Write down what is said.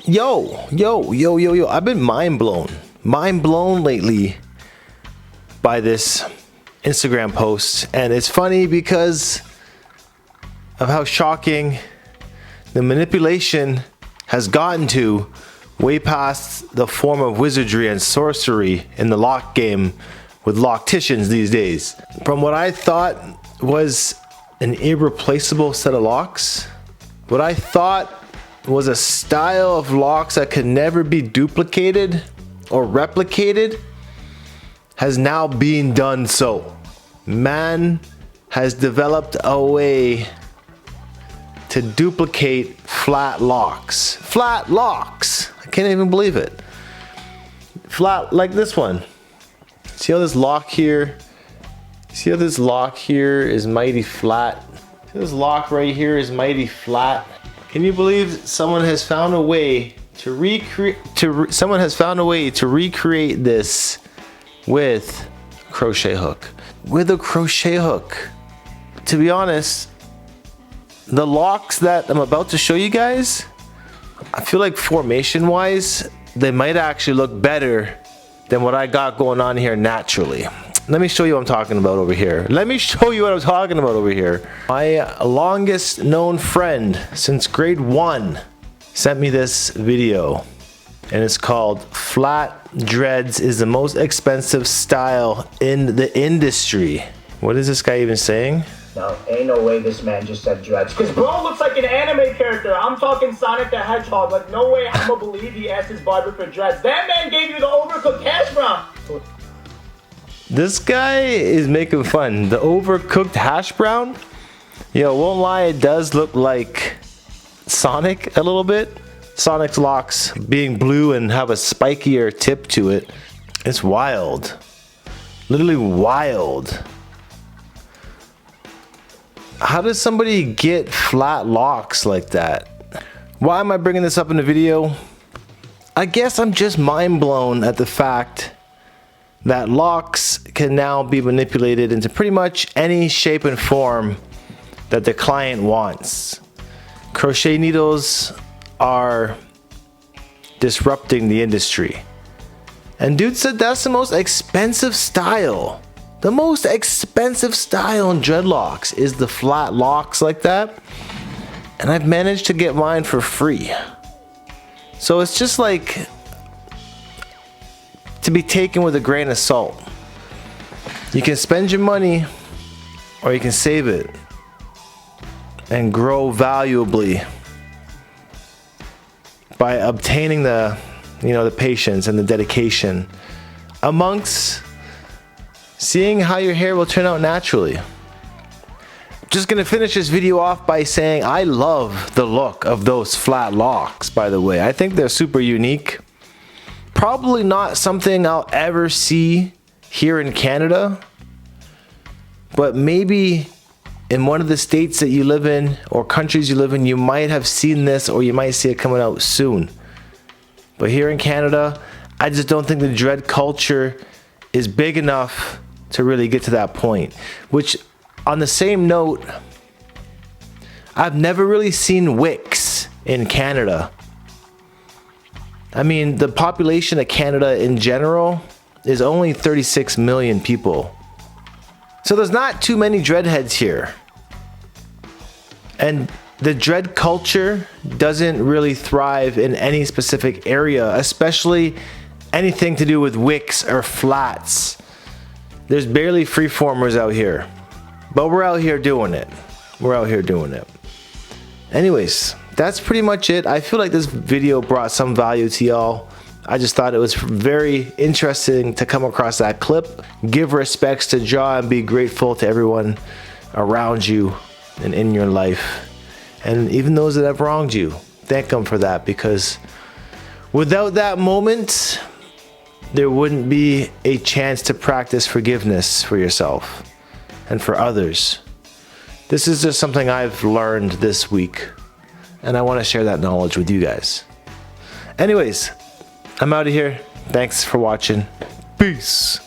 Yo. I've been mind blown lately by this Instagram post. And it's funny because of how shocking the manipulation has gotten to, way past the form of wizardry and sorcery in the lock game with locticians these days. From what I thought was an irreplaceable set of locks, what I thought was a style of locks that could never be duplicated or replicated, has now been done so. Man has developed a way to duplicate flat locks. Flat locks! I can't even believe it. Flat like this one. See how this lock here? See how this lock here is mighty flat? See this lock right here is mighty flat? Can you believe someone has found a way to recreate this with a crochet hook? With a crochet hook. To be honest, the locks that I'm about to show you guys, I feel like formation wise, they might actually look better than what I got going on here naturally. Let me show you what I'm talking about over here. My longest known friend since grade 1 sent me this video, and it's called "Flat Dreads is the most expensive style in the industry." What is this guy even saying? No, ain't no way this man just said dreads. Cause bro looks like an anime character. I'm talking Sonic the Hedgehog. Like, no way I'ma believe he asked his barber for dreads. That man gave you the overcooked hash brown. This guy is making fun. The overcooked hash brown? Yo, won't lie, it does look like Sonic a little bit. Sonic's locks being blue and have a spikier tip to it. It's wild. Literally wild. How does somebody get flat locks like that? Why am I bringing this up in the video? I guess I'm just mind blown at the fact that locks can now be manipulated into pretty much any shape and form that the client wants. Crochet needles are disrupting the industry. And dude said that's the most expensive style. The most expensive style in dreadlocks is the flat locks like that. And I've managed to get mine for free. So it's just like to be taken with a grain of salt. You can spend your money or you can save it and grow valuably by obtaining the patience and the dedication amongst seeing how your hair will turn out naturally. Just gonna finish this video off by saying I love the look of those flat locks, by the way. I think they're super unique. Probably not something I'll ever see here in Canada, but maybe in one of the states that you live in or countries you live in, you might have seen this or you might see it coming out soon. But here in Canada, I just don't think the dread culture is big enough to really get to that point. Which, on the same note, I've never really seen wicks in Canada. I mean, the population of Canada in general is only 36 million people. So there's not too many dreadheads here. And the dread culture doesn't really thrive in any specific area, especially anything to do with wicks or flats. There's barely freeformers out here. But we're out here doing it. Anyways, that's pretty much it. I feel like this video brought some value to y'all. I just thought it was very interesting to come across that clip. Give respects to Jah and be grateful to everyone around you and in your life. And even those that have wronged you, thank them for that, because without that moment, there wouldn't be a chance to practice forgiveness for yourself and for others. This is just something I've learned this week, and I want to share that knowledge with you guys. Anyways, I'm out of here. Thanks for watching. Peace.